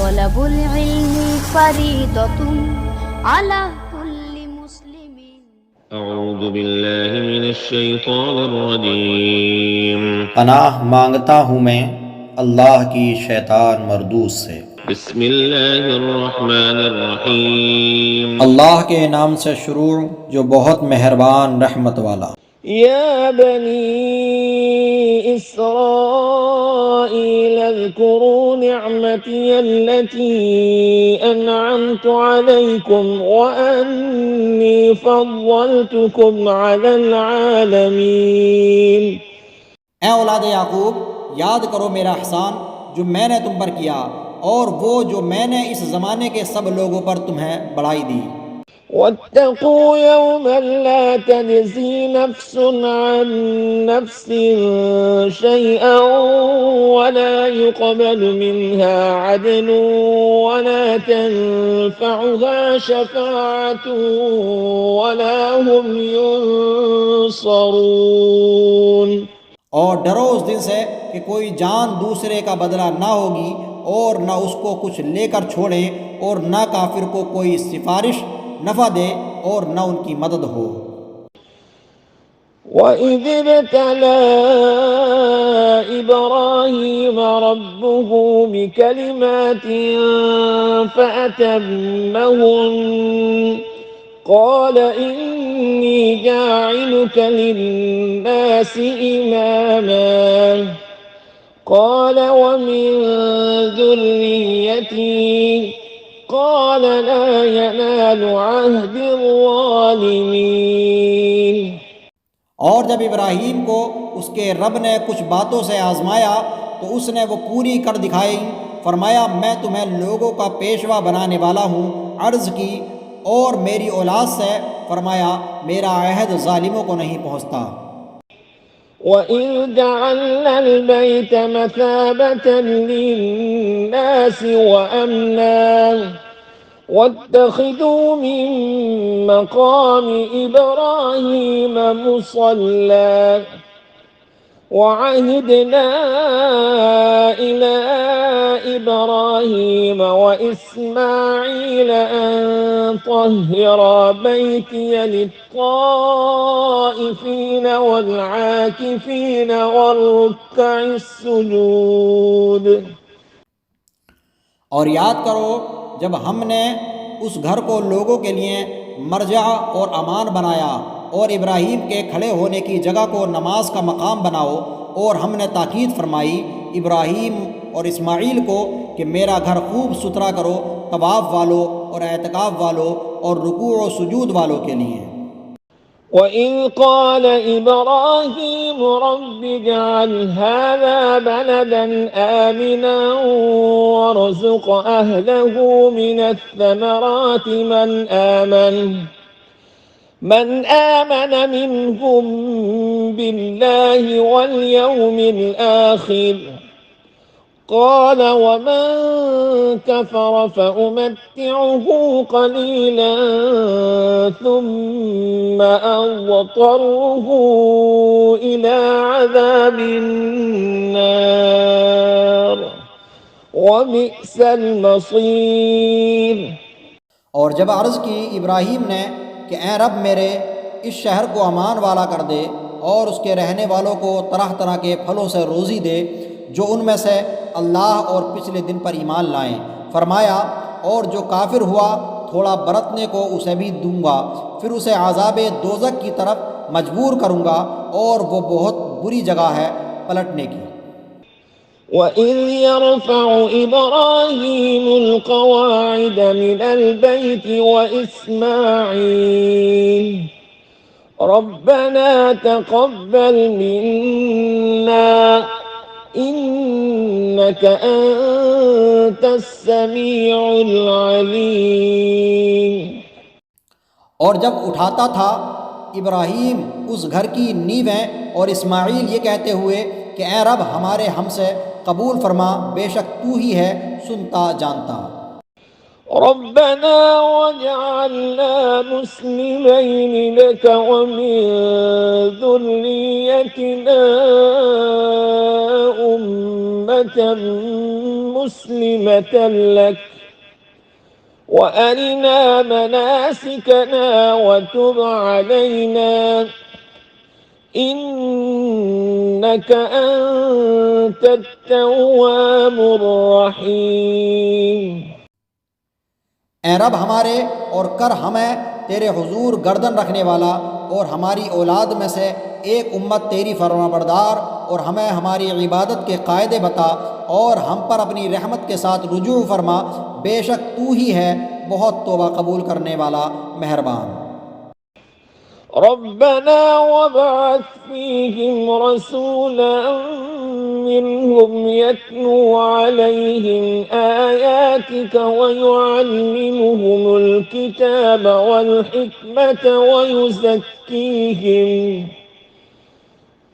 তলাবুল ইলমি ফরিদাতুন আলা কুল্লি মুসলিমিন। أعوذ بالله من الشيطان الرجيم। पनाह मांगता हूँ मैं अल्लाह की शैतान मरदूस से। बिस्मिल्लाहिर्रहमानिर्रहीम। अल्लाह के नाम से शुरू जो बहुत मेहरबान रहमत वाला। या बनी इस्राईल अज़्कुरू निअमती अल्लती अनअमतु अलैकुम व अन्नी फद्दलतुकुम अलल आलमीन। ऐ औलाद याकूब, याद करो मेरा एहसान जो मैंने तुम पर किया और वो जो मैंने इस ज़माने के सब लोगों पर तुम्हें बढ़ाई दी। वत्तक़ू यौमन ला तजज़ी नफ्सुन अन नफ्सिन शैअन वला युक़बलु मिन्हा अदलुन वला तनफ़उहा शफ़ाअतुन वला हुम युनसरून। और डरो उस दिन से कि कोई जान दूसरे का बदला ना होगी और न उसको कुछ लेकर छोड़े और न काफिर को कोई सिफारिश नफ़ा दे और न उनकी मदद हो। وَإِذِ ابْتَلَى إِبْرَاهِيمَ رَبُّهُ بِكَلِمَاتٍ فَأَتَمَّهُنَّ قَالَ إِنِّي جَاعِلُكَ لِلنَّاسِ إِمَامًا قال ومن ذريتي قال لا ينال عهد الظالمين। और जब इब्राहीम को उसके रब ने कुछ बातों से आजमाया तो उसने वो पूरी कर दिखाई। फरमाया मैं तुम्हें लोगों का पेशवा बनाने वाला हूँ। अर्ज़ की और मेरी औलाद से। फरमाया मेरा अहद जालिमों को नहीं पहुँचता। وَإِذْ جَعَلْنَا الْبَيْتَ مَثَابَةً لِلنَّاسِ وَأَمْنًا وَاتَّخِذُوا مِن مَّقَامِ إِبْرَاهِيمَ مُصَلًّى وَعَهِدْنَا إِلَىٰ إِبْرَاهِيمَ وَإِسْمَاعِيلَ أَن طَهِّرَا بَيْتِيَ لِلطَّائِفِينَ وَالْعَاكِفِينَ وَالرُّكَّعِ السُّجُودِ। और याद करो जब हमने उस घर को लोगों के लिए मरजा और अमान बनाया और इब्राहीम के खड़े होने की जगह को नमाज का मकाम बनाओ। और हमने ताकीद फरमाई इब्राहीम और इस्माइल को कि मेरा घर खूब सुथरा करो तवाफ वालों और एतकाफ़ वालों और रुकू और सुजूद वालों के लिए। وَإِذْ قَالَ إِبْرَاهِيمُ رَبِّ اجْعَلْ هَٰذَا بَلَدًا آمِنًا وَارْزُقْ أَهْلَهُ مِنَ الثَّمَرَاتِ من آمن منهم بالله واليوم الآخر قال ومن كفر فأمتعه قليلا ثم أضطره إلى عذاب النار وبئس المصير। और जब अर्ज़ की इब्राहीम ने कि ऐ रब मेरे इस शहर को अमान वाला कर दे और उसके रहने वालों को तरह तरह के फलों से रोज़ी दे जो उनमें से अल्लाह और पिछले दिन पर ईमान लाएं। फरमाया और जो काफिर हुआ थोड़ा बरतने को उसे भी दूंगा, फिर उसे आज़ाबे दोज़ख की तरफ मजबूर करूँगा और वो बहुत बुरी जगह है पलटने की। وَإِذْ يَرْفَعُ إِبْرَاهِيمُ الْقَوَاعِدَ مِنَ الْبَيْتِ وَإِسْمَاعِيلُ رَبَّنَا تَقَبَّلْ مِنَّا إِنَّكَ أَنتَ السَّمِيعُ الْعَلِيمُ। और जब उठाता था इब्राहीम उस घर की नींवें और इस्माइल ये कहते हुए कि ऐ रब हमारे हमसे कबूल फरमा, बेशक तू ही है सुनता जानता। रब्बना वजअलना मुस्लिमैन लक व मिन ذُرِّيَّتِنَا उम्मतन مسلمة لك وأرنا مناسكنا وتب علينا إنك أنت التواب الرحيم। ए रब हमारे और कर हमें तेरे हुजूर गर्दन रखने वाला और हमारी औलाद में से एक उम्मत तेरी फरमाबरदार और हमें हमारी इबादत के कायदे बता और हम पर अपनी रहमत के साथ रुजू फरमा, बेशक तू ही है बहुत तौबा कबूल करने वाला मेहरबान। रब्बना वबअथ फीहिम रसूला मिनहुम यत्लू अलैहिम आयातिक वयुअल्लिमुहुमुल किताब वल हिकमत वयुज़क्कीहिम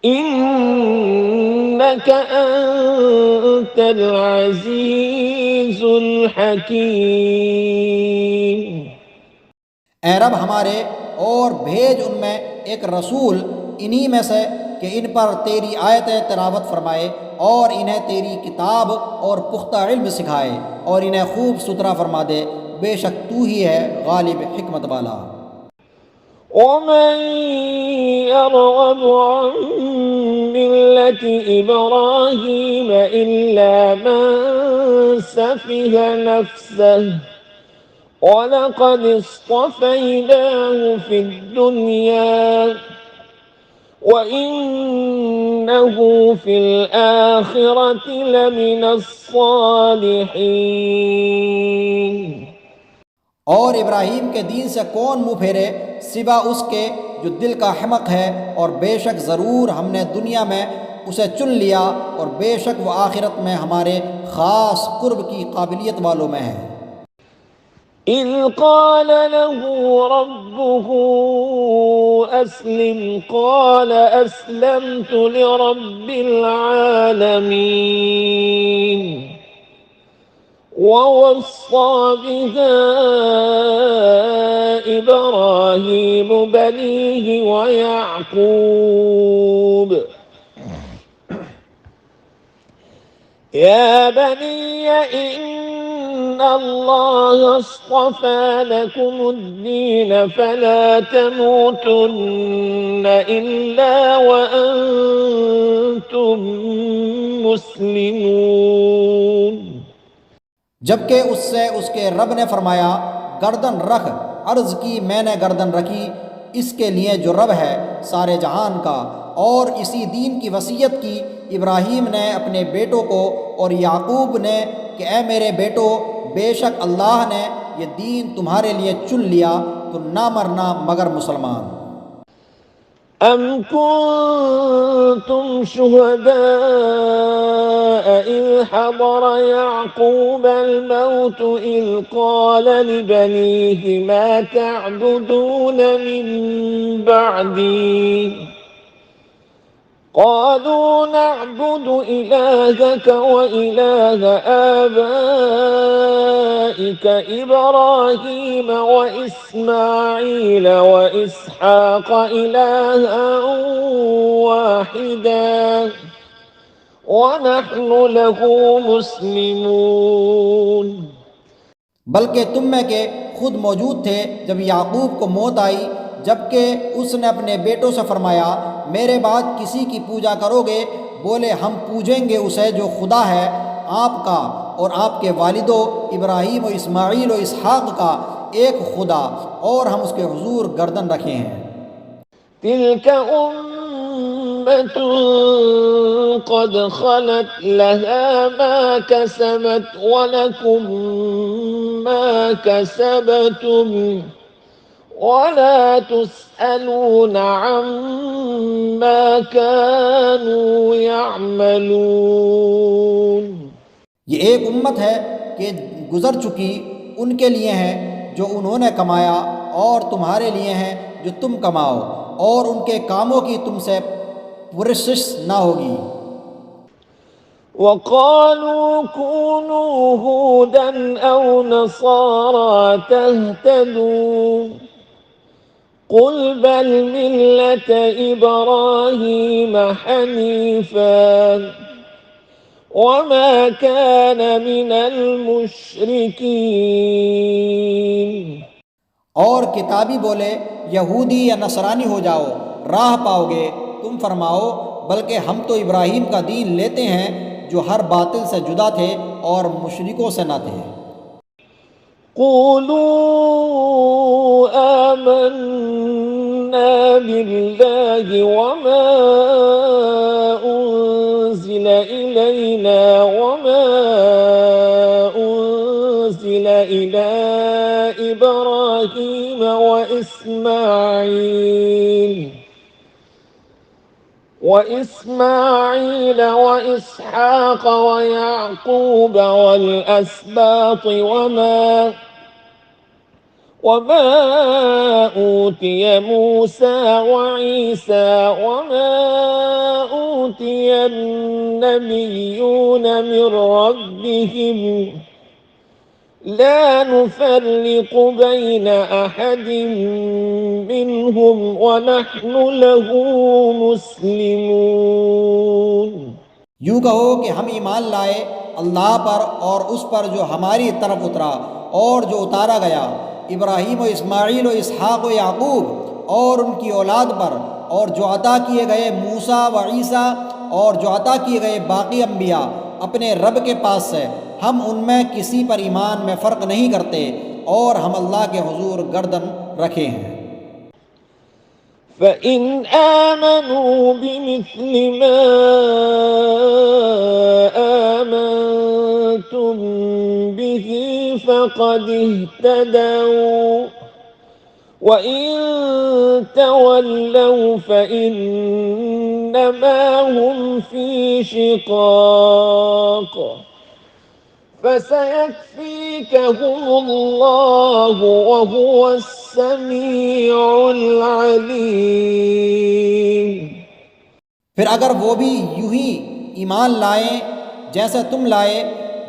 इन्नक अंतल अज़ीज़ुल हकीम। ए रब हमारे और भेज उनमें एक रसूल इन्हीं में से कि इन पर तेरी आयतें तिलावत फरमाए और इन्हें तेरी किताब और पुख्ता इल्म सिखाए और इन्हें खूब सुथरा फरमा दे, बेशक तू ही है गालिब हिकमत वाला। ومن يرغب عن ملة إبراهيم إلا من سفه نفسه ولقد اصطفيناه في الدنيا وإنه في الآخرة لمن الصالحين। और इब्राहीम के दीन से कौन मुँह फेरे सिवा उसके जो दिल का हिमक है, और बेशक ज़रूर हमने दुनिया में उसे चुन लिया और बेशक वो आखिरत में हमारे ख़ास कुर्ब की काबिलियत वालों में है। إذ قال له ربه أسلم قال أسلمت لرب العالمين ووصى بها إبراهيم بنيه ويعقوب يا بني إن الله اصطفى لكم الدين فلا تموتن إلا وأنتم مسلمون। जबकि उससे उसके रब ने फरमाया गर्दन रख, अर्ज़ की मैंने गर्दन रखी इसके लिए जो रब है सारे जहान का, और इसी दीन की वसीयत की इब्राहीम ने अपने बेटों को और याकूब ने कि ए मेरे बेटो, बेशक अल्लाह ने ये दीन तुम्हारे लिए चुन लिया तो ना मरना मगर मुसलमान। أم كنتم شهداء إذ حضر يعقوب الموت إذ قال لبنيه ما تعبدون من بعدي قالوا نعبد إلهك وإله آبائك إبراهيم وإسماعيل وإسحاق إلها واحدا ونحن له مسلمون। बल्कि तुम में के खुद मौजूद थे जब याकूब को मौत आई, जबकि उसने अपने बेटों से फरमाया मेरे बाद किसी की पूजा करोगे? बोले हम पूजेंगे उसे जो खुदा है आपका और आपके वालिदों इब्राहीम और इस्माईल और इसहाक का एक खुदा, और हम उसके हुजूर गर्दन रखे हैं। तिल्क उम्मत क़द खलत लहा मा कसबत वलकुम मा कसबतुम वला तुस्अलून अम्मा कानू यअमलून। ये एक उम्मत है कि गुज़र चुकी, उनके लिए है जो उन्होंने कमाया और तुम्हारे लिए है जो तुम कमाओ, और उनके कामों की तुमसे पुरसिश ना होगी। वक़ालू कूनू हूदन औ नसारा तहतदू क़ुल बल मिल्लत इब्राहीम हनीफ़ा وما كان من المشركين। और किताबी बोले, यहूदी या नसरानी हो जाओ, राह पाओगे। तुम फरमाओ, बल्कि हम तो इब्राहीम का दीन लेते हैं जो हर बातिल से जुदा थे और मुशरिकों से न थे। قولوا آمنا بالله وما أنزل إلينا وما أنزل إلى إبراهيم وإسماعيل وإسحاق ويعقوب والأسباط وما أوتي موسى وعيسى وما أوتي النبيون من ربهم لا نفرق بين أحد منهم ونحن له مسلمون। यूँ कहो कि हम ईमान लाए अल्लाह पर और उस पर जो हमारी तरफ उतरा और जो उतारा गया इब्राहीम व इस्माईल व इसहाक़ व याकूब और उनकी औलाद पर, और जो अता किए गए मूसा व ईसा और जो अता किए गए बाकी अम्बिया अपने रब के पास से, हम उनमें किसी पर ईमान में फ़र्क नहीं करते और हम अल्लाह के हुजूर गर्दन रखे हैं। فإن آمنوا بمثل ما آمنتم به فقد اهتدوا وإن تولوا فإنما هم في شقاق فسيكفيكهم الله وهو السميع العليم। फिर अगर वो भी यूं ही ईमान लाएं जैसे तुम लाए,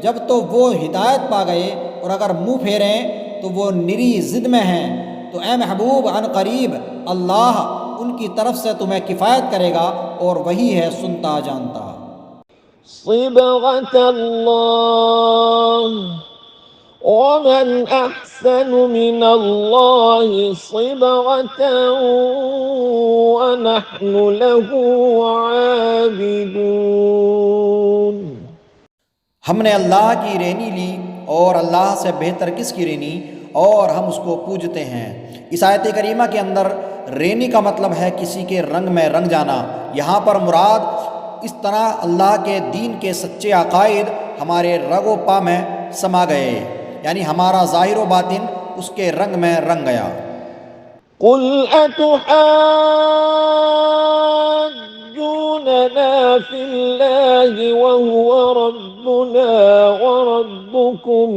जब तो वो हिदायत पा गए, और अगर मुँह फेरें तो वो निरी ज़िद में हैं, तो ए महबूब अन करीब अल्लाह उनकी तरफ से तुम्हें किफ़ायत करेगा और वही है सुनता जानता। صبغة الله ومن أحسن من الله صبغة ونحن له عابدون। हमने अल्लाह की रेनी ली और अल्लाह से बेहतर किसकी रेनी, और हम उसको पूजते हैं। इस आयत करीमा के अंदर रेनी का मतलब है किसी के रंग में रंग जाना। यहाँ पर मुराद इस तरह अल्लाह के दीन के सच्चे अकायद हमारे रगो पा में समा गए, यानी हमारा ज़ाहिर व बातिन उसके रंग में रंग गया। कुल अतुहाज्जूनना फिल्लाहि व हुवा रब्बुना व रब्बुकुम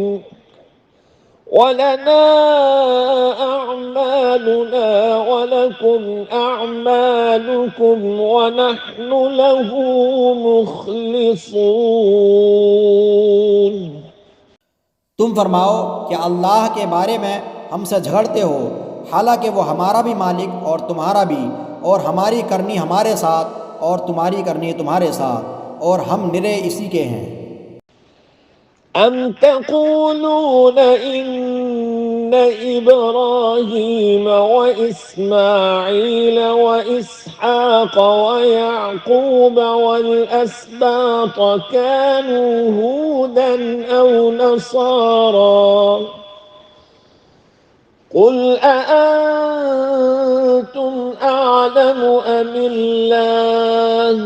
वलना अअमालुना वलकुम अअमालुकुम वनहनु लहू मुखलिसून। तुम फरमाओ कि अल्लाह के बारे में हमसे झगड़ते हो, हालांकि वो हमारा भी मालिक और तुम्हारा भी, और हमारी करनी हमारे साथ और तुम्हारी करनी तुम्हारे साथ, और हम निरे इसी के हैं। أم تقولون إن إبراهيم وإسماعيل وإسحاق ويعقوب والأسباط كانوا هودا أو نصارى قل أأنتم أعلم أم الله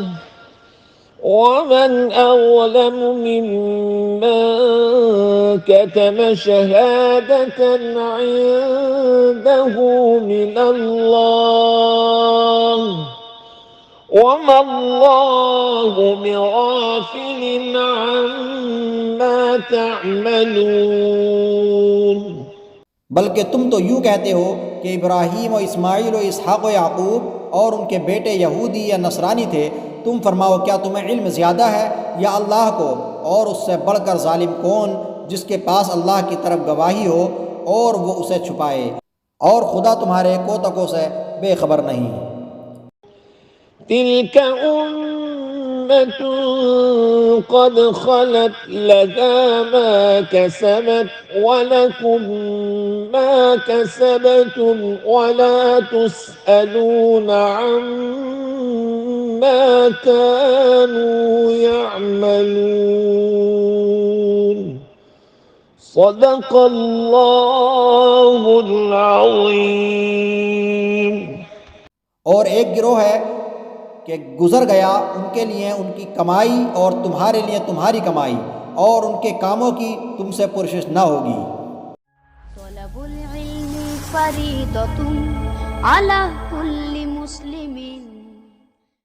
ومن أظلم ممن كتم شهادة عنده من الله وما الله بغافل عما تعملون। बल्कि तुम तो यूँ कहते हो कि इब्राहीम व इस्माईल व इसहाक़ व याकूब और उनके बेटे यहूदी या नसरानी थे। तुम फरमाओ, क्या तुम्हें इल्म ज़्यादा है या अल्लाह को, और उससे बढ़कर जालिम कौन जिसके पास अल्लाह की तरफ गवाही हो और वो उसे छुपाए, और खुदा तुम्हारे कोतकों से बेखबर नहीं। तिल्क उम्मतुन قد خلت لها ما كسبت ولكم ما كسبتم ولا تسألون عما كانوا يعملون صدق الله العظيم। और एक गिरोह है कि गुज़र गया उनके लिए उनकी कमाई और तुम्हारे लिए तुम्हारी कमाई और उनके कामों की तुमसे पुरशिश न होगी। तलबुल इल्मी फरीदतुन अला कुल्ली मुस्लिमीन।